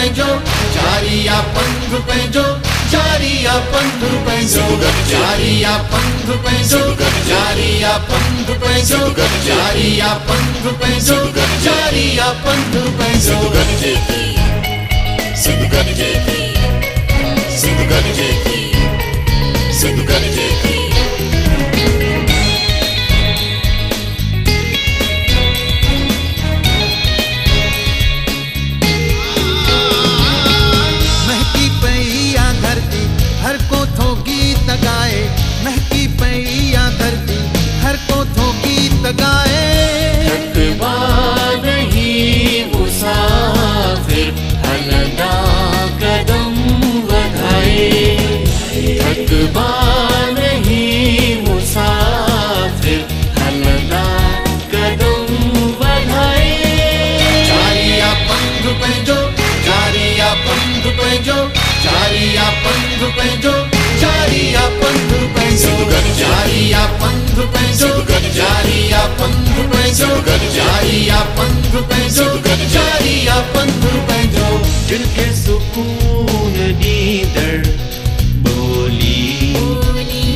पंहिंजो जारिया पंधु पंहिंजो जारिया पंधु पंहिंजो जारिया पंधु पंहिंजो जारिया पंधु पंहिंजो जारिया पंधु पंहिंजो जारिया पंधु पंहिंजो सिंधु गॾिजे थी सिंधु गॾिजे थी सिंधु गॾिजे थी महकी पई आ धरती हर को थो गीत गाए महकी पई आ धरती हर को थो गीत गाए थकवा नहीं मुसाफिर हलदा कदम बढ़ाए थकवा नहीं मुसाफिर हलदा कदम बढ़ाए जारिया पंधु पंहिंजो जारिया पंधु पंहिंजो जारिया पंधु पंहिंजो जारिया पंधु पंहिंजो जारिया पंधु पंहिंजो जारिया पंधु पंहिंजो जारिया पंधु पंहिंजो जारिया पंधु पंहिंजो दिल खे सुकून ॾींदड़ बोली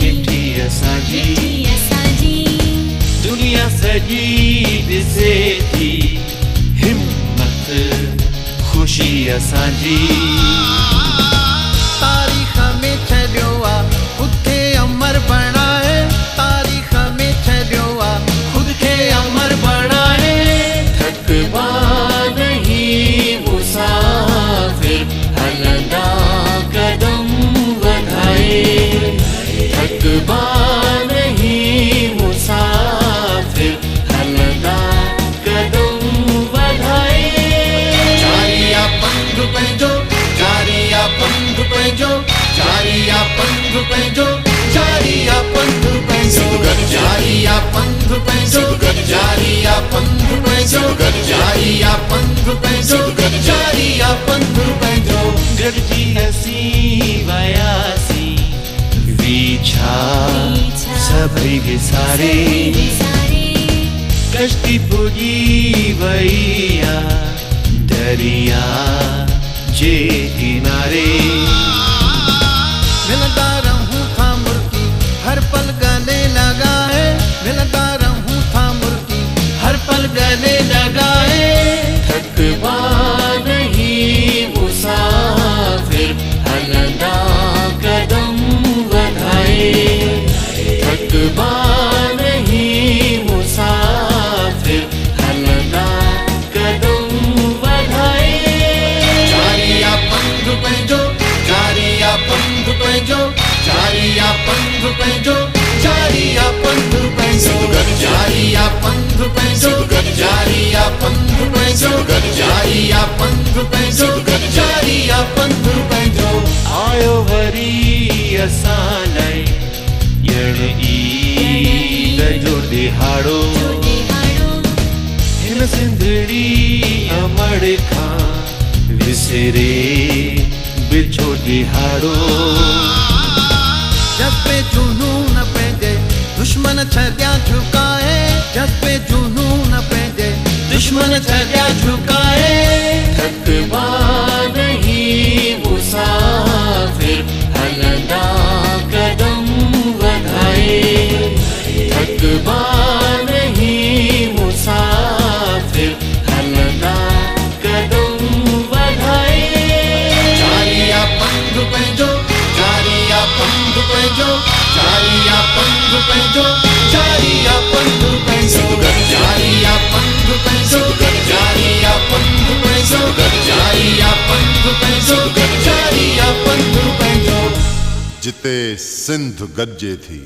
मिठी असांजी दुनिया सॼी ॾिसे थी हिम्मत ख़ुशी असांजी तारीख़ में छॾियो आ ख़ुद खे अमर बणाए तारीख़ में छॾियो आ ख़ुद खे अमर बणाए थकवा नहीं मुसाफिर हलदा कदम बढ़ाए थकवा नहीं मुसाफिर हलदा कदम बढ़ाए जारिया पंधु पंहिंजो जारिया पंधु पंहिंजो जारिया पंधु पंहिंजो जारिया पंधु पंहिंजो जारिया पंधु पंहिंजो जारिया पंधु पंहिंजो जारिया पंधु पंहिंजो जारिया पंधु पंहिंजो गॾिजी हसी वयासी विछा सभई विसारे कश्ती पुॼी वई आ दरिया जे किनारे मिलता रहूं था मुर्की हर पल गले लगाए मिलता रहूं था मुर्की हर पल गले लगाए थकवा नहीं मुसाफिर हलदा कदम बढ़ाए थकवा नहीं मुसाफिर हलदा कदम बढ़ाए जारिया पंधु पंहिंजो जारिया पंधु पंहिंजो जारिया पंधु पंहिंजो जारिया पंधु पंहिंजो जारिया पंधु पंहिंजो जारिया पंधु पंहिंजो जारिया पंधु पंहिंजो जारिया पंधु पंहिंजो आयो वरी असां लाइ ॼण ईद जो ॾिहाड़ो हिन सिंधड़ी अमड़ खां विसरे बिछो ॾिहाड़ो जब पे जुनून पंहिंजे दुश्मन छॾिया झुकाए जब पे जुनून पंहिंजे दुश्मन छॾिया झुकाए थकवा नहीं मुसाफिर हलदा कदम बढ़ाए थकवा नहीं मुसाफिर हलदा कदम बढ़ाए जारिया पंधु पंहिंजो जारिया पंधु पंहिंजो जारिया पंधु पंहिंजो जारिया पंधु पंहिंजो जारिया पंधु पंहिंजो जारिया पंधु पंहिंजो जारिया पंधु पंहिंजो जारिया पंधु पंहिंजो जिते सिंध गॾिजे थी।